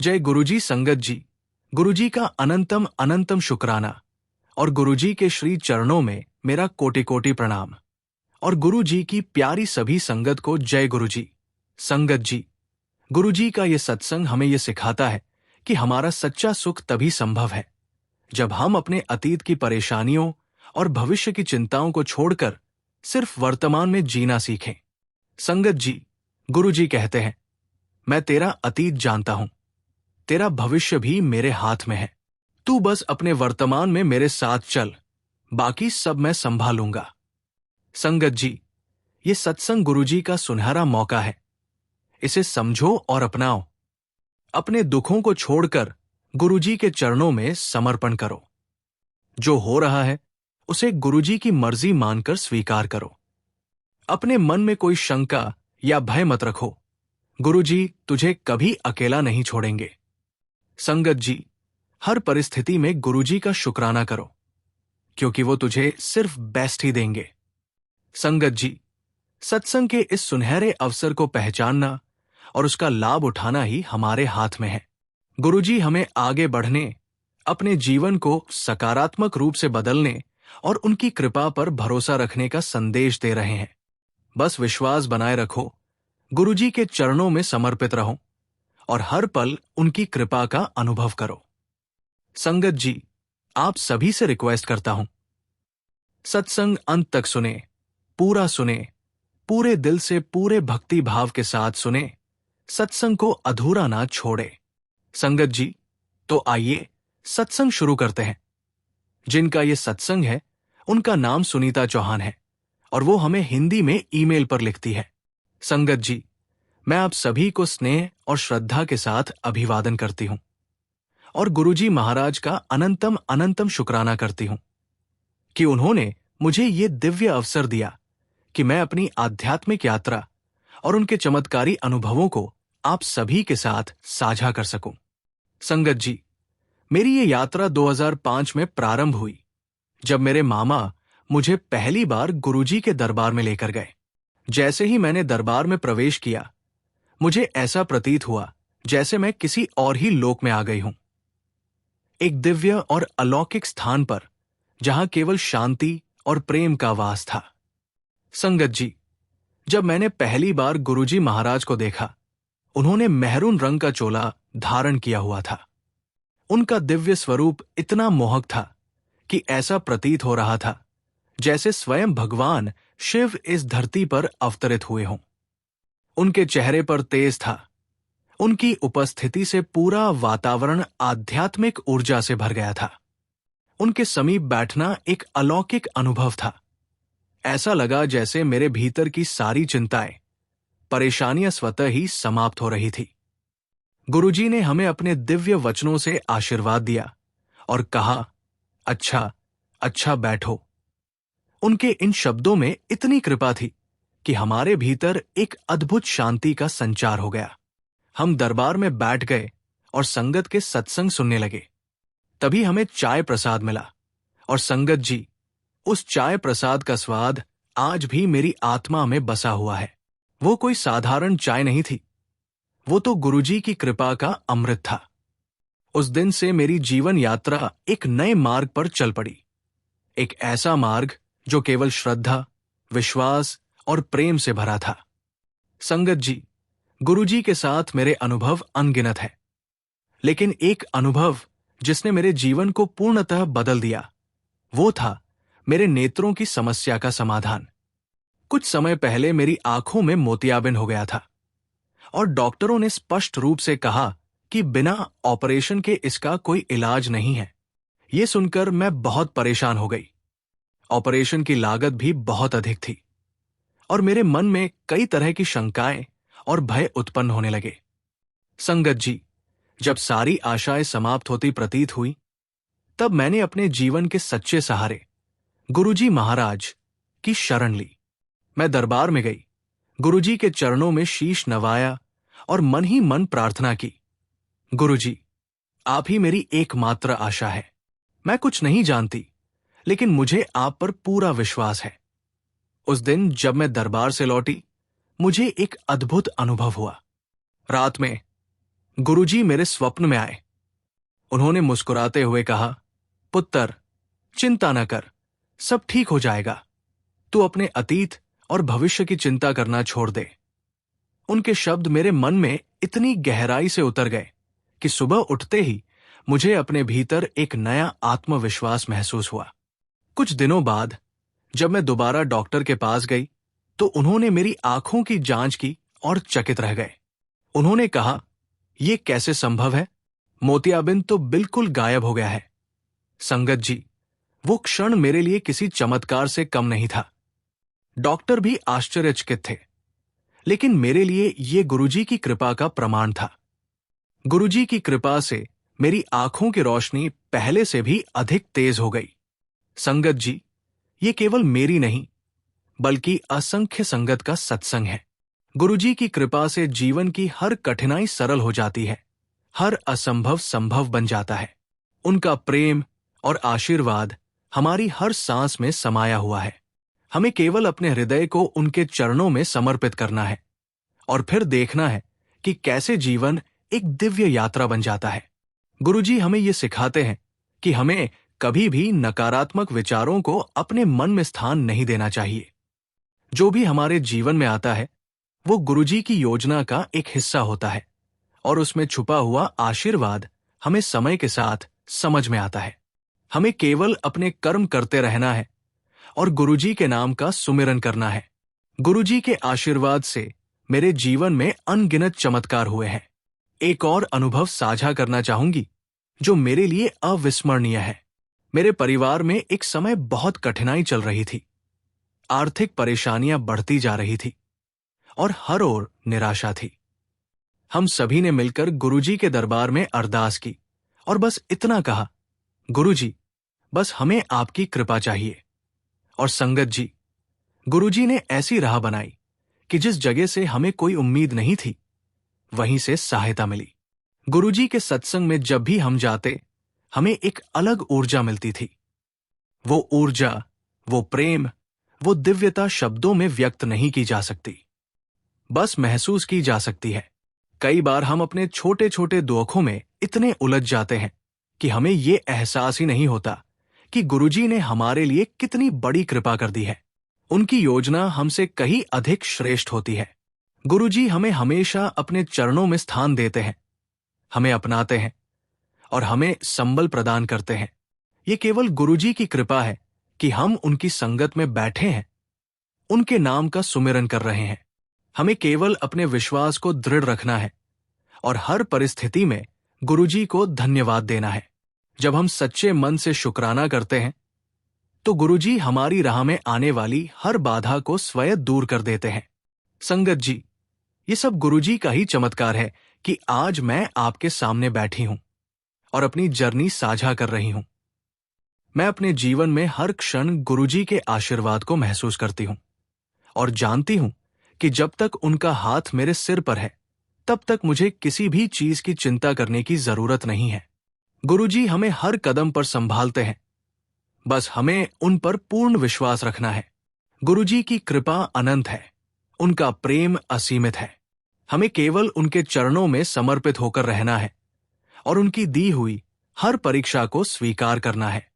जय गुरुजी संगत जी। गुरुजी का अनंतम अनंतम शुक्राना और गुरुजी के श्री चरणों में मेरा कोटि कोटि प्रणाम। और गुरुजी की प्यारी सभी संगत को जय गुरुजी। संगत जी, गुरुजी का ये सत्संग हमें ये सिखाता है कि हमारा सच्चा सुख तभी संभव है जब हम अपने अतीत की परेशानियों और भविष्य की चिंताओं को छोड़कर सिर्फ वर्तमान में जीना सीखें। संगत जी, गुरुजी कहते हैं, मैं तेरा अतीत जानता हूं, तेरा भविष्य भी मेरे हाथ में है। तू बस अपने वर्तमान में मेरे साथ चल, बाकी सब मैं संभालूंगा। संगत जी, ये सत्संग गुरुजी का सुनहरा मौका है। इसे समझो और अपनाओ। अपने दुखों को छोड़कर गुरुजी के चरणों में समर्पण करो। जो हो रहा है उसे गुरुजी की मर्जी मानकर स्वीकार करो। अपने मन में कोई शंका या भय मत रखो। गुरुजी तुझे कभी अकेला नहीं छोड़ेंगे। संगत जी, हर परिस्थिति में गुरुजी का शुक्राना करो, क्योंकि वो तुझे सिर्फ बेस्ट ही देंगे। संगत जी, सत्संग के इस सुनहरे अवसर को पहचानना और उसका लाभ उठाना ही हमारे हाथ में है। गुरुजी हमें आगे बढ़ने, अपने जीवन को सकारात्मक रूप से बदलने और उनकी कृपा पर भरोसा रखने का संदेश दे रहे हैं। बस विश्वास बनाए रखो, गुरुजी के चरणों में समर्पित रहो और हर पल उनकी कृपा का अनुभव करो। संगत जी, आप सभी से रिक्वेस्ट करता हूं, सत्संग अंत तक सुने, पूरे दिल से पूरे भक्ति भाव के साथ सुने, सत्संग को अधूरा ना छोड़े। संगत जी, तो आइए सत्संग शुरू करते हैं। जिनका ये सत्संग है उनका नाम सुनीता चौहान है और वो हमें हिंदी में ईमेल पर लिखती है। संगत जी, मैं आप सभी को स्नेह और श्रद्धा के साथ अभिवादन करती हूं और गुरुजी महाराज का अनंतम अनंतम शुक्राना करती हूं कि उन्होंने मुझे ये दिव्य अवसर दिया कि मैं अपनी आध्यात्मिक यात्रा और उनके चमत्कारी अनुभवों को आप सभी के साथ साझा कर सकूं। संगत जी, मेरी ये यात्रा 2005 में प्रारंभ हुई जब मेरे मामा मुझे पहली बार गुरुजी के दरबार में लेकर गए। जैसे ही मैंने दरबार में प्रवेश किया, मुझे ऐसा प्रतीत हुआ जैसे मैं किसी और ही लोक में आ गई हूं। एक दिव्य और अलौकिक स्थान पर जहां केवल शांति और प्रेम का वास था। संगत जी, जब मैंने पहली बार गुरुजी महाराज को देखा, उन्होंने मेहरून रंग का चोला धारण किया हुआ था। उनका दिव्य स्वरूप इतना मोहक था कि ऐसा प्रतीत हो रहा था जैसे स्वयं भगवान शिव इस धरती पर अवतरित हुए हों। उनके चेहरे पर तेज था। उनकी उपस्थिति से पूरा वातावरण आध्यात्मिक ऊर्जा से भर गया था। उनके समीप बैठना एक अलौकिक अनुभव था। ऐसा लगा जैसे मेरे भीतर की सारी चिंताएं, परेशानियां स्वतः ही समाप्त हो रही थी। गुरुजी ने हमें अपने दिव्य वचनों से आशीर्वाद दिया और कहा, अच्छा अच्छा बैठो। उनके इन शब्दों में इतनी कृपा थी कि हमारे भीतर एक अद्भुत शांति का संचार हो गया। हम दरबार में बैठ गए और संगत के सत्संग सुनने लगे। तभी हमें चाय प्रसाद मिला और संगत जी, उस चाय प्रसाद का स्वाद आज भी मेरी आत्मा में बसा हुआ है। वो कोई साधारण चाय नहीं थी, वो तो गुरुजी की कृपा का अमृत था। उस दिन से मेरी जीवन यात्रा एक नए मार्ग पर चल पड़ी। एक ऐसा मार्ग जो केवल श्रद्धा, विश्वास और प्रेम से भरा था। संगत जी, गुरुजी के साथ मेरे अनुभव अनगिनत है, लेकिन एक अनुभव जिसने मेरे जीवन को पूर्णतः बदल दिया, वो था मेरे नेत्रों की समस्या का समाधान। कुछ समय पहले मेरी आंखों में मोतियाबिंद हो गया था और डॉक्टरों ने स्पष्ट रूप से कहा कि बिना ऑपरेशन के इसका कोई इलाज नहीं है। ये सुनकर मैं बहुत परेशान हो गई। ऑपरेशन की लागत भी बहुत अधिक थी और मेरे मन में कई तरह की शंकाएं और भय उत्पन्न होने लगे। संगत जी, जब सारी आशाएं समाप्त होती प्रतीत हुई, तब मैंने अपने जीवन के सच्चे सहारे गुरुजी महाराज की शरण ली। मैं दरबार में गई, गुरुजी के चरणों में शीश नवाया और मन ही मन प्रार्थना की, गुरुजी, आप ही मेरी एकमात्र आशा है। मैं कुछ नहीं जानती, लेकिन मुझे आप पर पूरा विश्वास है। उस दिन जब मैं दरबार से लौटी, मुझे एक अद्भुत अनुभव हुआ। रात में गुरुजी मेरे स्वप्न में आए। उन्होंने मुस्कुराते हुए कहा, पुत्र, चिंता न कर, सब ठीक हो जाएगा। तू अपने अतीत और भविष्य की चिंता करना छोड़ दे। उनके शब्द मेरे मन में इतनी गहराई से उतर गए कि सुबह उठते ही मुझे अपने भीतर एक नया आत्मविश्वास महसूस हुआ। कुछ दिनों बाद जब मैं दोबारा डॉक्टर के पास गई तो उन्होंने मेरी आंखों की जांच की और चकित रह गए। उन्होंने कहा, यह कैसे संभव है? मोतियाबिंद तो बिल्कुल गायब हो गया है। संगत जी, वो क्षण मेरे लिए किसी चमत्कार से कम नहीं था। डॉक्टर भी आश्चर्यचकित थे, लेकिन मेरे लिए यह गुरुजी की कृपा का प्रमाण था। गुरुजी की कृपा से मेरी आंखों की रोशनी पहले से भी अधिक तेज हो गई। संगत जी, ये केवल मेरी नहीं बल्कि असंख्य संगत का सत्संग है। गुरुजी की कृपा से जीवन की हर कठिनाई सरल हो जाती है, हर असंभव संभव बन जाता है। उनका प्रेम और आशीर्वाद हमारी हर सांस में समाया हुआ है। हमें केवल अपने हृदय को उनके चरणों में समर्पित करना है और फिर देखना है कि कैसे जीवन एक दिव्य यात्रा बन जाता है। गुरुजी हमें ये सिखाते हैं कि हमें कभी भी नकारात्मक विचारों को अपने मन में स्थान नहीं देना चाहिए। जो भी हमारे जीवन में आता है वो गुरुजी की योजना का एक हिस्सा होता है और उसमें छुपा हुआ आशीर्वाद हमें समय के साथ समझ में आता है। हमें केवल अपने कर्म करते रहना है और गुरुजी के नाम का सुमिरन करना है। गुरुजी के आशीर्वाद से मेरे जीवन में अनगिनत चमत्कार हुए हैं। एक और अनुभव साझा करना चाहूंगी जो मेरे लिए अविस्मरणीय है। मेरे परिवार में एक समय बहुत कठिनाई चल रही थी। आर्थिक परेशानियां बढ़ती जा रही थी और हर ओर निराशा थी। हम सभी ने मिलकर गुरुजी के दरबार में अरदास की और बस इतना कहा, गुरुजी, बस हमें आपकी कृपा चाहिए। और संगत जी, गुरुजी ने ऐसी राह बनाई कि जिस जगह से हमें कोई उम्मीद नहीं थी वहीं से सहायता मिली। गुरुजी के सत्संग में जब भी हम जाते हमें एक अलग ऊर्जा मिलती थी। वो ऊर्जा, वो प्रेम, वो दिव्यता शब्दों में व्यक्त नहीं की जा सकती, बस महसूस की जा सकती है। कई बार हम अपने छोटे छोटे दुखों में इतने उलझ जाते हैं कि हमें ये एहसास ही नहीं होता कि गुरुजी ने हमारे लिए कितनी बड़ी कृपा कर दी है। उनकी योजना हमसे कहीं अधिक श्रेष्ठ होती है। गुरुजी हमें हमेशा अपने चरणों में स्थान देते हैं, हमें अपनाते हैं और हमें संबल प्रदान करते हैं। ये केवल गुरुजी की कृपा है कि हम उनकी संगत में बैठे हैं, उनके नाम का सुमिरन कर रहे हैं। हमें केवल अपने विश्वास को दृढ़ रखना है और हर परिस्थिति में गुरुजी को धन्यवाद देना है। जब हम सच्चे मन से शुक्राना करते हैं तो गुरुजी हमारी राह में आने वाली हर बाधा को स्वयं दूर कर देते हैं। संगत जी, ये सब गुरुजी का ही चमत्कार है कि आज मैं आपके सामने बैठी हूं और अपनी जर्नी साझा कर रही हूं। मैं अपने जीवन में हर क्षण गुरुजी के आशीर्वाद को महसूस करती हूं और जानती हूं कि जब तक उनका हाथ मेरे सिर पर है तब तक मुझे किसी भी चीज की चिंता करने की जरूरत नहीं है। गुरुजी हमें हर कदम पर संभालते हैं, बस हमें उन पर पूर्ण विश्वास रखना है। गुरुजी की कृपा अनंत है, उनका प्रेम असीमित है। हमें केवल उनके चरणों में समर्पित होकर रहना है और उनकी दी हुई हर परीक्षा को स्वीकार करना है।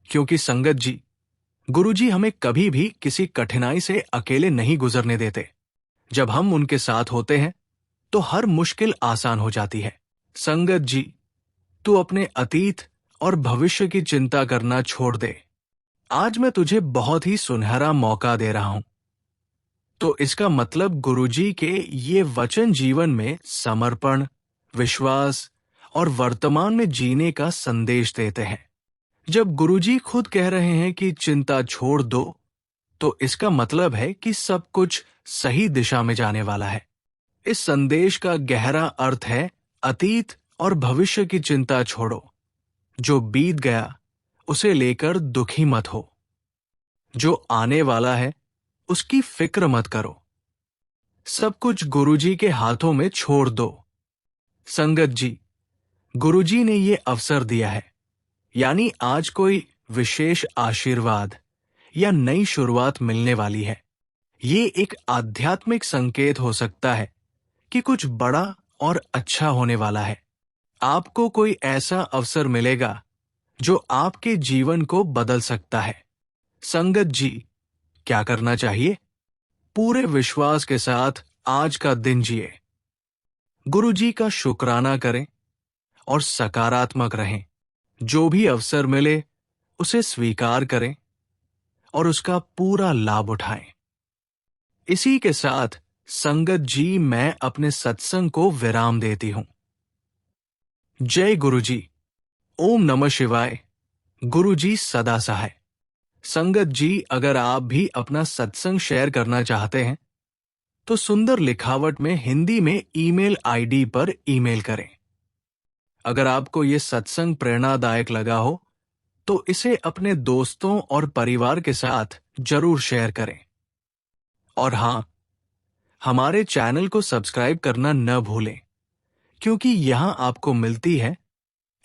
क्योंकि संगत जी, गुरुजी हमें कभी भी किसी कठिनाई से अकेले नहीं गुजरने देते। जब हम उनके साथ होते हैं तो हर मुश्किल आसान हो जाती है। संगत जी, तू अपने अतीत और भविष्य की चिंता करना छोड़ दे। आज मैं तुझे बहुत ही सुनहरा मौका दे रहा हूं। तो इसका मतलब गुरुजी के ये वचन जीवन में समर्पण, विश्वास और वर्तमान में जीने का संदेश देते हैं। जब गुरुजी खुद कह रहे हैं कि चिंता छोड़ दो, तो इसका मतलब है कि सब कुछ सही दिशा में जाने वाला है। इस संदेश का गहरा अर्थ है, अतीत और भविष्य की चिंता छोड़ो। जो बीत गया उसे लेकर दुखी मत हो। जो आने वाला है उसकी फिक्र मत करो। सब कुछ गुरुजी के हाथों में छोड़ दो। संगत जी, गुरुजी ने ये अवसर दिया है, यानी आज कोई विशेष आशीर्वाद या नई शुरुआत मिलने वाली है। ये एक आध्यात्मिक संकेत हो सकता है कि कुछ बड़ा और अच्छा होने वाला है। आपको कोई ऐसा अवसर मिलेगा जो आपके जीवन को बदल सकता है। संगत जी, क्या करना चाहिए? पूरे विश्वास के साथ आज का दिन जिए। गुरु जी का शुक्राना करें और सकारात्मक रहें। जो भी अवसर मिले उसे स्वीकार करें और उसका पूरा लाभ उठाएं। इसी के साथ संगत जी, मैं अपने सत्संग को विराम देती हूं। जय गुरु जी। ओम नमः शिवाय। गुरु जी सदा सहाय। संगत जी, अगर आप भी अपना सत्संग शेयर करना चाहते हैं तो सुंदर लिखावट में हिंदी में ईमेल आईडी पर ईमेल करें। अगर आपको ये सत्संग प्रेरणादायक लगा हो तो इसे अपने दोस्तों और परिवार के साथ जरूर शेयर करें। और हां, हमारे चैनल को सब्सक्राइब करना न भूलें, क्योंकि यहां आपको मिलती है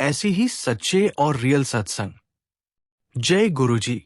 ऐसी ही सच्चे और रियल सत्संग। जय गुरु जी।